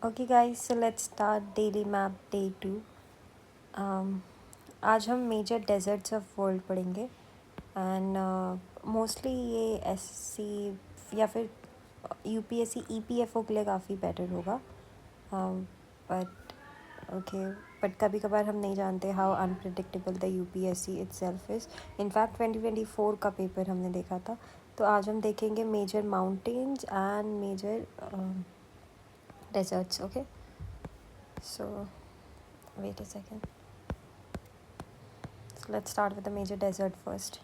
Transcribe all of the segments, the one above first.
Okay guys, so let's start daily map day 2। आज हम major desserts of world पढ़ेंगे and mostly ये SSC या फिर यूपीएससी ईपीएफओ के लिए काफ़ी बेटर होगा। बट ओके, बट कभी कभार हम नहीं जानते how unpredictable the UPSC itself is. In fact 2024 का पेपर हमने देखा था। तो आज हम देखेंगे major mountains and major deserts. Okay, so wait a second, so let's start with the major desert first.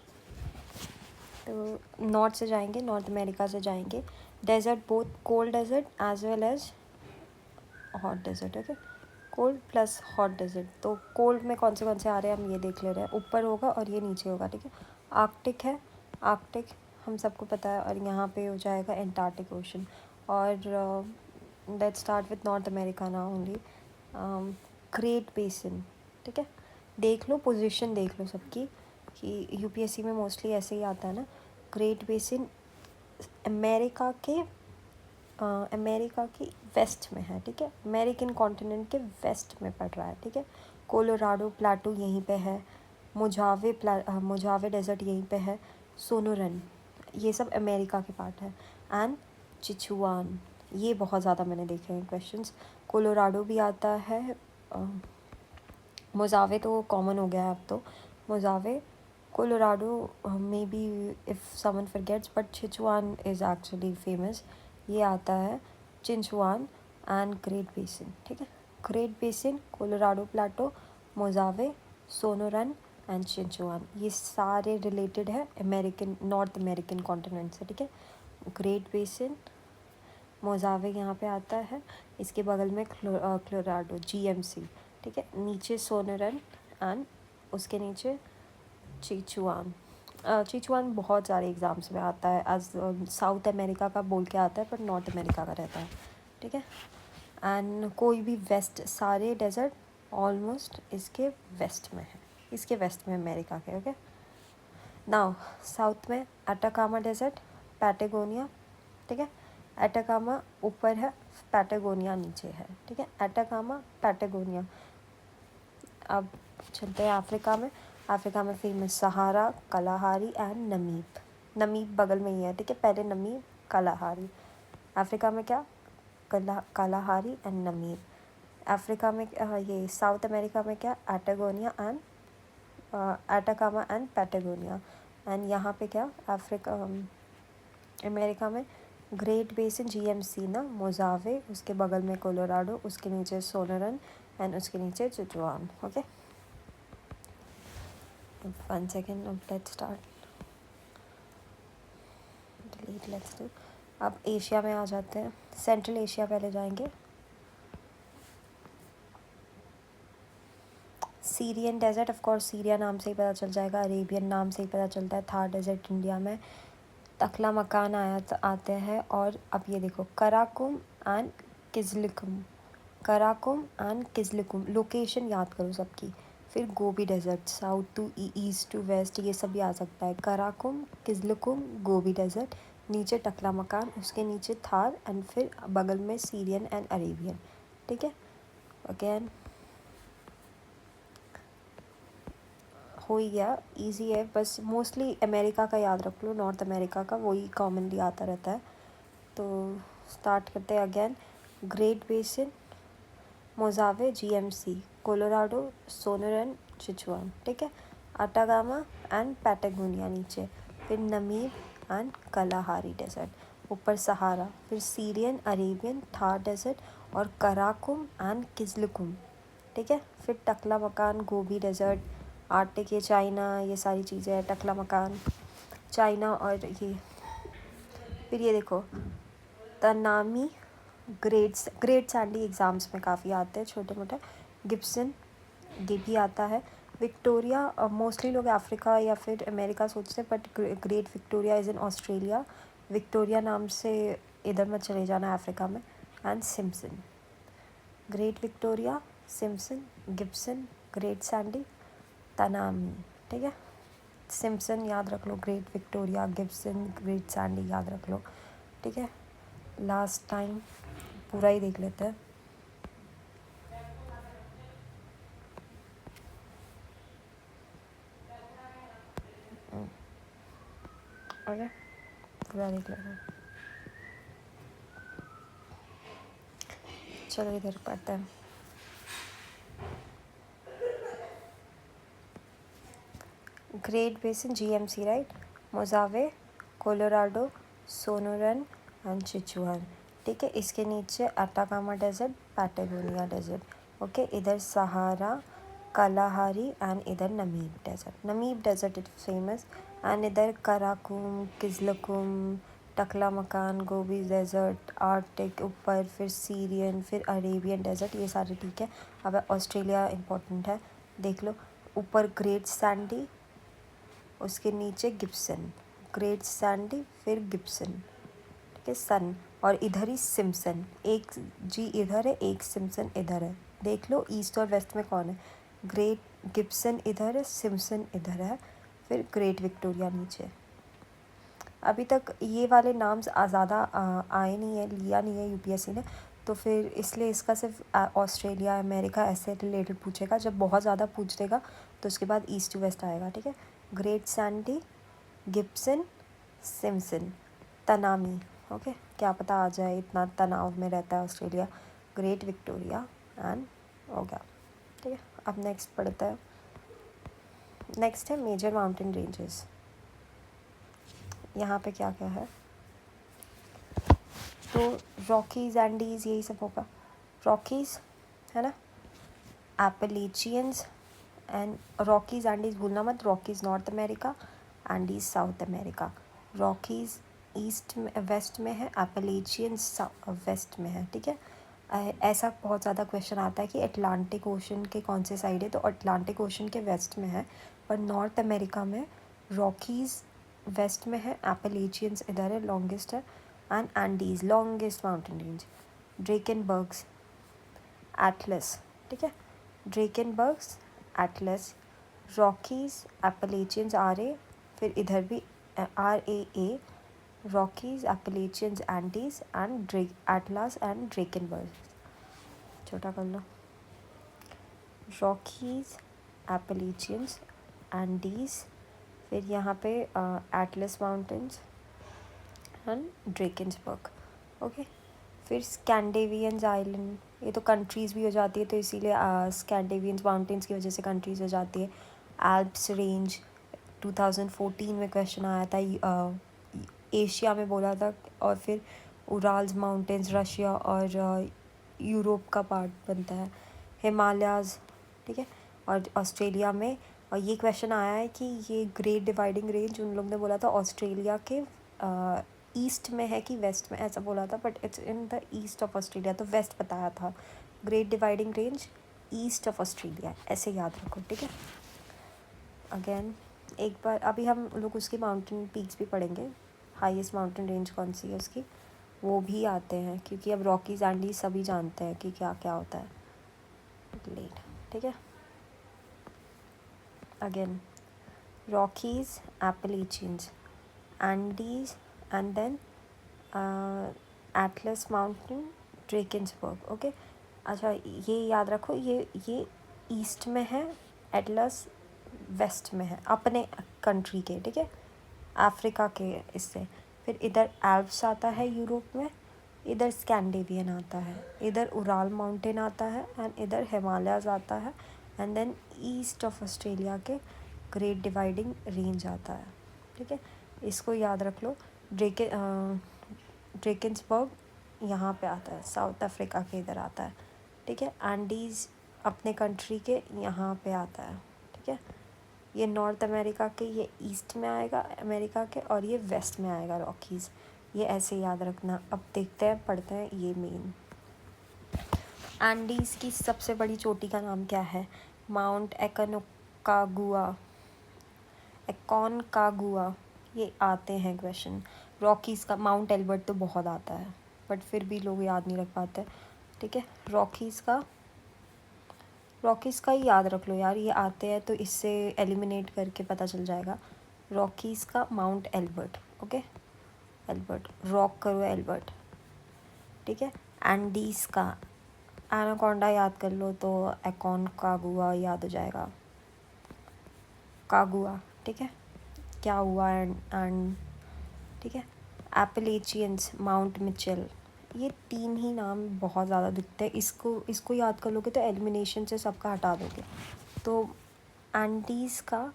तो नॉर्थ से जाएंगे, नॉर्थ अमेरिका से जाएंगे। Desert both cold desert as well as hot desert. Okay, cold plus hot desert. तो cold में कौन से आ रहे हैं हम ये देख ले रहे हैं। ऊपर होगा और ये नीचे होगा, ठीक है। आर्कटिक है, आर्कटिक हम सबको पता है, और यहाँ पे हो जाएगा एंटार्क्टिक ओशन। और let's start with north America now only. Great basin, ठीक है। देख लो, पोजीशन देख लो सबकी, कि यूपीएससी में मोस्टली ऐसे ही आता है ना। ग्रेट बेसिन अमेरिका के वेस्ट में है, ठीक है। अमेरिकन कॉन्टिनेंट के वेस्ट में पड़ रहा है, ठीक है। कोलोराडो प्लाटू यहीं पे है, मोजावे डेजर्ट यहीं पे है, सोनोरन, ये सब अमेरिका के पार्ट है। एंड चिचुआन, ये बहुत ज़्यादा मैंने देखे हैं क्वेश्चंस। कोलोराडो भी आता है। मोजावे तो कॉमन हो गया है अब तो। Mojave, Colorado may be if someone forgets, but Chihuahuan is actually famous. ये आता है चिंचुआन एंड ग्रेट बेसिन, ठीक है। Great basin, Colorado plateau, Mojave, Sonoran and Chihuahuan, ये सारे रिलेटेड है नॉर्थ अमेरिकन कॉन्टिनेंट से, ठीक है। ग्रेट बेसिन, मोजावे यहाँ पे आता है, इसके बगल में क्लोराडो जीएमसी, ठीक है। नीचे सोनोरन एंड उसके नीचे चिचुआन। चिचुआन बहुत सारे एग्ज़ाम्स में आता है, एज साउथ अमेरिका का बोल के आता है, पर नॉर्थ अमेरिका का रहता है, ठीक है। एंड कोई भी वेस्ट, सारे डेजर्ट ऑलमोस्ट इसके वेस्ट में है, इसके वेस्ट में अमेरिका के। ओके, नाउ साउथ में अटाकामा डेजर्ट, पैटागोनिया, ठीक है। अटाकामा ऊपर है, पैटागोनिया नीचे है, ठीक है। Atacama, Patagonia. अब चलते हैं अफ्रीका में। अफ्रीका में फेमस सहारा, कलाहारी एंड नमीब। नमीब बगल में ही है, ठीक है। पहले नमीब, कलाहारी। अफ्रीका में क्या, कलाहारी एंड नमीब। अफ्रीका में ये साउथ अमेरिका में क्या, Patagonia and Atacama and Patagonia. And यहाँ पे क्या, अमेरिका में ग्रेट बेसिन जीएमसी ना, मोजावे, उसके बगल में कोलोराडो, उसके नीचे सोनोरन एंड उसके नीचे Chihuahuan. Okay, 1 second, let's start delete, let's do. अब एशिया में आ जाते हैं। सेंट्रल एशिया पहले जाएंगे। Syrian desert, of course Syria नाम से ही पता चल जाएगा, अरेबियन नाम से ही पता चलता है। थार डेजर्ट इंडिया में, तकला मकान आते हैं। और अब ये देखो, Karakum and Kyzylkum, Karakum and Kyzylkum, location याद करो सबकी। फिर Gobi desert, south to east to west, ये सब भी आ सकता है। कराकुम, किज़लिकुम, गोबी डेजर्ट, नीचे टकला मकान, उसके नीचे थार एंड फिर बगल में सीरियन एंड अरेबियन, ठीक है। अगेन हो ही गया, इजी है, बस मोस्टली अमेरिका का याद रख लो, नॉर्थ अमेरिका का वही कॉमनली आता रहता है। तो स्टार्ट करते हैं अगेन। ग्रेट बेसिन, मोजावे, जीएमसी, कोलोराडो, सोनोरन, चिचुआन, ठीक है। अटागामा एंड पैटागोनिया नीचे, फिर नमीब एंड कलाहारी डेजर्ट, ऊपर सहारा, फिर सीरियन, अरेबियन, थार डेजर्ट और कराकुम एंड किज़लकुम, ठीक है। फिर टकला मकान, गोबी डेजर्ट, आर्टिक, ये चाइना, ये सारी चीज़ें हैं। टकला मकान चाइना, और ये फिर ये देखो तनामी, ग्रेट सैंडी एग्ज़ाम्स में काफ़ी आते हैं छोटे मोटे। गिब्सन, ये भी आता है। विक्टोरिया, मोस्टली लोग अफ्रीका या फिर अमेरिका सोचते हैं, but great Victoria is in Australia. Victoria नाम से इधर मत चले जाना अफ्रीका में। And Simpson, great Victoria, Simpson, Gibson, great Sandy, Tanami, ठीक है। सिम्पसन याद रख लो, great Victoria, Gibson, great Sandy याद रख लो, ठीक है। लास्ट टाइम पूरा ही देख लेते हैं। पूरा देख लेना। चलो इधर पढ़ते हैं। Great basin GMC right, Mojave, Colorado, Sonoran and Chihuahuan. ठीक है, इसके नीचे Atacama desert, Patagonia desert. Okay, इधर सहारा, कलाहारी एंड इधर Namib desert. Namib desert is famous. And इधर Karakum, Kyzylkum, Taklamakan, Gobi desert, Arctic ऊपर, फिर सीरियन, फिर अरेबियन डेजर्ट, ये सारे ठीक है। अब ऑस्ट्रेलिया इम्पोर्टेंट है, देख लो। ऊपर ग्रेट सैंडी, उसके नीचे गिब्सन, ग्रेट सैंडी फिर गिब्सन, ठीक है, सन। और इधर ही सिम्पसन, एक जी इधर है, एक सिम्पसन इधर है। देख लो ईस्ट और वेस्ट में कौन है। ग्रेट गिब्सन इधर है, सिम्पसन इधर है, फिर ग्रेट विक्टोरिया नीचे। अभी तक ये वाले नाम्स ज़्यादा आए नहीं है, लिया नहीं है UPSC ने, तो फिर इसलिए इसका सिर्फ ऑस्ट्रेलिया, अमेरिका ऐसे रिलेटेड पूछेगा। जब बहुत ज़्यादा पूछ देगा तो उसके बाद ईस्ट टू वेस्ट आएगा, ठीक है। Great Sandy, Gibson, Simpson, Tanami. Okay, क्या पता आ जाए, इतना तनाव में रहता है ऑस्ट्रेलिया। ग्रेट विक्टोरिया एंड हो गया, ठीक है। अब नेक्स्ट पढ़ते हैं। नेक्स्ट है मेजर माउंटेन रेंजेस। यहाँ पे क्या क्या है, तो रॉकीज़, एंडीज़, यही सब होगा। रॉकीज़ है ना, एपलेचियंस एंड रॉकीज़ एंडीज़ भूलना मत। Rockies north America, Andes south America. Rockies east में, वेस्ट में है, एपलेचियंस वेस्ट में है, ठीक है। ऐसा बहुत ज़्यादा क्वेश्चन आता है कि अटलांटिक ओशन के कौन से साइड है, तो अटलांटिक ओशन के वेस्ट में है। पर नॉर्थ अमेरिका में रॉकीज़ वेस्ट में है, एपलेचियंस इधर है, लॉन्गेस्ट है, and Andes longest mountain range. Drakensbergs, Atlas, ठीक है। Drakensbergs, Atlas, Rockies, Appalachians RA, फिर इधर भी RAA, Rockies, Appalachians, Andes and Atlas and Drakensberg. छोटा कर लो। रॉकीज़, एपलेचियंस, एंडीज़, फिर यहाँ पे Atlas mountains and Drakensberg. Okay, फिर स्कैंडेवियंस आइलैंड, ये तो कंट्रीज़ भी हो जाती है, तो इसीलिए स्कैंडेवियंस माउंटेन्स की वजह से कंट्रीज़ हो जाती है। एल्प्स रेंज 2014 में क्वेश्चन आया था, एशिया में बोला था। और फिर उराल्स माउंटेन्स रशिया और यूरोप का पार्ट बनता है। हिमालयाज़, ठीक है, और ऑस्ट्रेलिया में। और ये क्वेश्चन आया है कि ये ग्रेट डिवाइडिंग रेंज उन लोग ने बोला था ऑस्ट्रेलिया के ईस्ट में है कि वेस्ट में, ऐसा बोला था, but it's in the east of Australia, तो वेस्ट बताया था। Great Dividing range east of Australia, ऐसे याद रखो, ठीक है। अगेन एक बार अभी हम लोग उसकी माउंटेन पीक्स भी पढ़ेंगे, हाईएस्ट माउंटेन रेंज कौन सी है उसकी, वो भी आते हैं, क्योंकि अब रॉकीज़ एंडीज सभी जानते हैं कि क्या क्या होता है लेट, ठीक है। Again Rockies, Appalachians, Andes and then Atlas mountain, Drakensberg. Okay, अच्छा ये याद रखो, ये ईस्ट में है, एटलस वेस्ट में है, अपने कंट्री के, ठीक है, अफ्रीका के इससे। फिर इधर एल्प्स आता है यूरोप में, इधर स्कैंडेवियन आता है, इधर उराल माउंटेन आता है, एंड इधर हिमालयाज़ आता है, and then east of Australia के ग्रेट डिवाइडिंग रेंज आता है, ठीक है। इसको याद रख लो। ड्रेकन्सबर्ग यहाँ पे आता है, साउथ अफ्रीका के इधर आता है, ठीक है। एंडीज़ अपने कंट्री के यहाँ पे आता है, ठीक है। ये नॉर्थ अमेरिका के, ये ईस्ट में आएगा अमेरिका के, और ये वेस्ट में आएगा रॉकीज़, ये ऐसे याद रखना। अब देखते हैं, पढ़ते हैं ये मेन। एंडीज़ की सबसे बड़ी चोटी का नाम क्या है, माउंट एकोनकागुआ, ये आते हैं क्वेश्चन। रॉकीज़ का माउंट एल्बर्ट तो बहुत आता है, बट फिर भी लोग याद नहीं रख पाते, ठीक है। रॉकीज़ का ही याद रख लो यार, ये आते हैं तो इससे एलिमिनेट करके पता चल जाएगा। रॉकीज़ का Mount Elbert, okay, Albert rock करो एल्बर्ट, ठीक है। एंडीज़ का एनाकोंडा याद कर लो तो एकोनकागुआ याद हो जाएगा, कागुआ, ठीक है, क्या हुआ एंड ठीक है। एपलेचियंस, माउंट मिचेल। ये 3 ही नाम बहुत ज़्यादा दिखते हैं, इसको याद कर लोगे तो एलिमिनेशन से सबका हटा दोगे। तो एंडीज़ का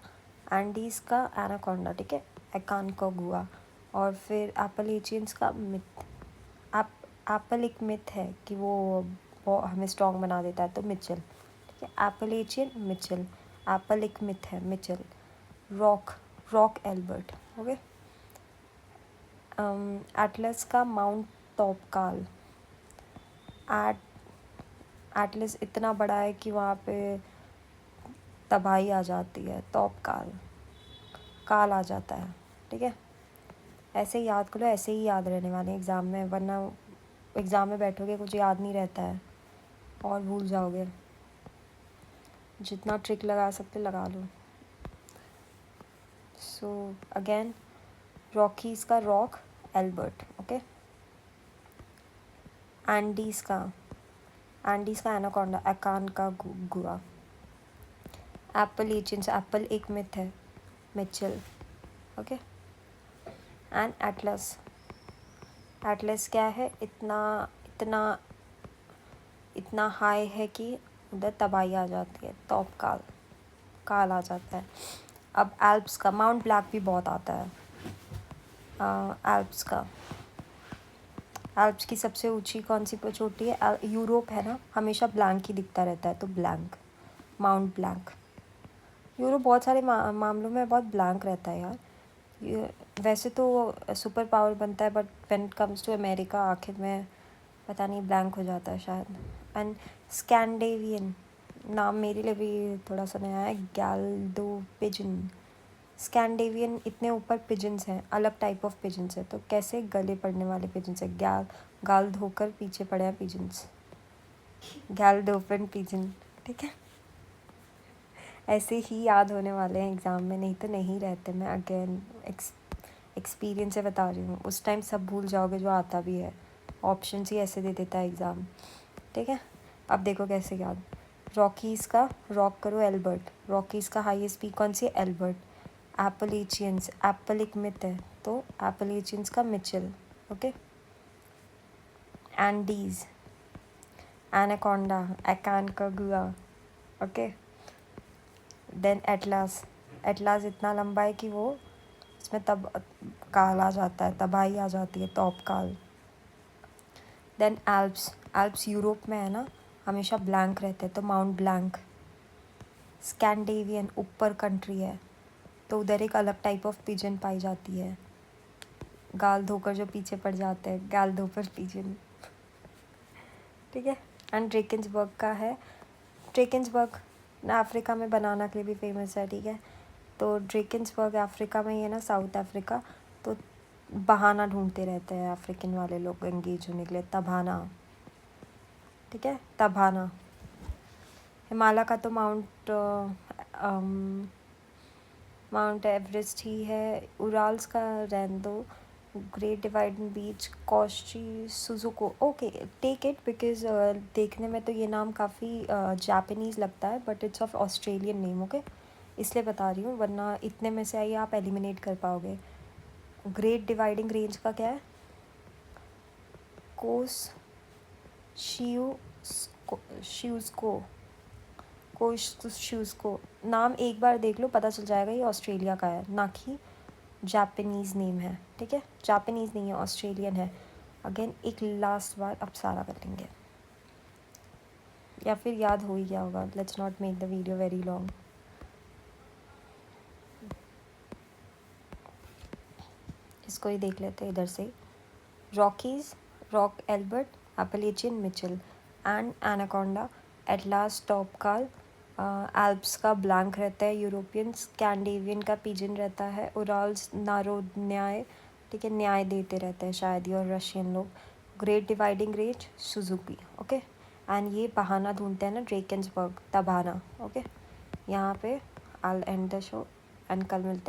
एनाकोंडा, ठीक है, एकानकागुआ। और फिर एपलेचियंस का मिथ, एप्पल एक मिथ है कि वो हमें स्ट्रॉन्ग बना देता है, तो मिचेल, ठीक है, एपलेचियन मिचेल। एप्पल एक मिथ है, Mitchell. Rock Albert, okay. Atlas का माउंट तोपकाल। एटलस इतना बड़ा है कि वहाँ पे तबाही आ जाती है, तोपकाल, काल आ जाता है, ठीक है। ऐसे ही याद करो, ऐसे ही याद रहने वाले एग्ज़ाम में, वरना एग्ज़ाम में बैठोगे कुछ याद नहीं रहता है और भूल जाओगे। जितना ट्रिक लगा सकते लगा लो। सो अगेन, रॉकीज़ का रॉक एल्बर्ट, ओके। एंडीज़ का एनाकोंडा, एकानकागुआ। एपलेचियंस, एप्पल एक मिथ है, मिचेल, ओके। एंड एटलस क्या है, इतना हाई है कि उधर तबाही आ जाती है, तोपकाल, काल आ जाता है। अब एल्प्स का, माउंट ब्लैक भी बहुत आता है। एल्प्स की सबसे ऊंची कौन सी चोटी है? यूरोप है ना, हमेशा ब्लैंक ही दिखता रहता है, तो ब्लैंक, माउंट ब्लैंक। यूरोप बहुत सारे मामलों में बहुत ब्लैंक रहता है यार। वैसे तो सुपर पावर बनता है, but when it comes to America आखिर में पता नहीं ब्लैंक हो जाता है शायद। एंड स्कैंडेवियन, नाम मेरे लिए भी थोड़ा सा नया है, गैल्डो पिजन। स्कैंडेवियन, इतने ऊपर पिजन्स हैं, अलग टाइप ऑफ पिजन्स है, तो कैसे गले पड़ने वाले पिजन्स है, गाल धोकर पीछे पड़े हैं पिजन्स, गैल्डोफिन पिजन, ठीक है। ऐसे ही याद होने वाले हैं एग्ज़ाम में, नहीं तो नहीं रहते। मैं अगेन एक्सपीरियंस से बता रही हूँ, उस टाइम सब भूल जाओगे जो आता भी है, ऑप्शंस ही ऐसे दे देता है एग्ज़ाम, ठीक है। अब देखो कैसे याद। रॉकीज़ का रॉक करो एल्बर्ट, रॉकीज़ का हाईएस्ट पीक कौन सी है? एल्बर्ट। एपलेचियंस, एप्पल एक मिथ है, तो एपलेचियंस का Mitchell, okay. Andes, anaconda, Aconcagua, okay. Then Atlas इतना लंबा है कि वो इसमें तब काल आ जाता है, तबाही आ जाती है, तोपकाल। देन एल्प्स यूरोप में है ना, हमेशा ब्लैंक रहते हैं, तो माउंट ब्लैंक। स्कैंडेवियन ऊपर कंट्री है, तो उधर एक अलग टाइप ऑफ पिजन पाई जाती है, गाल धोकर जो पीछे पड़ जाते हैं, गाल धोकर पिजन, ठीक है। एंड ड्रेकेंसबर्ग का है, ड्रेकेंसबर्ग अफ्रीका में बनाना के लिए भी फेमस है, ठीक है। तो ड्रेकेंसबर्ग अफ्रीका में ही है ना, साउथ अफ्रीका, तो बहाना ढूंढते रहते हैं अफ्रीकन वाले लोग एंगेज होने के लिए, तबाना, ठीक है, तबाना। हिमालय का तो माउंट एवरेस्ट ही है। उराल्स का रहने दो। Great dividing beach, Kosciuszko, okay, take it, because देखने में तो ये नाम काफ़ी जापानीज़ लगता है, but it's of Australian name, okay, इसलिए बता रही हूँ, वरना इतने में से आइए आप एलिमिनेट कर पाओगे। ग्रेट डिवाइडिंग रेंज का क्या है? कोस शूज़ को नाम एक बार देख लो, पता चल जाएगा ये ऑस्ट्रेलिया का है, ना कि जापानीज़ नेम है, ठीक है। जापानीज़ नहीं है, ऑस्ट्रेलियन है। अगेन एक लास्ट बार, अब सारा कर लेंगे, या फिर याद हो ही गया होगा। Let's not make the video very long. इसको ही देख लेते हैं इधर से। Rockies, rock Elbert, Appalachian Mitchell, and anaconda, Atlas Toubkal. Alps का ब्लैंक रहता है, यूरोपियन स्कैंडेवियन का पिजन रहता है, उराल्स नारोन्याय, ठीक है, न्याय देते रहते हैं शायद ये, और रशियन लोग। Great Dividing range Suzuki, okay. And ये बहाना ढूंढते हैं ना, ड्रेकेंसबर्ग, तबाना, ओके। यहाँ पे आई एंड द शो, एंड कल मिलते हैं।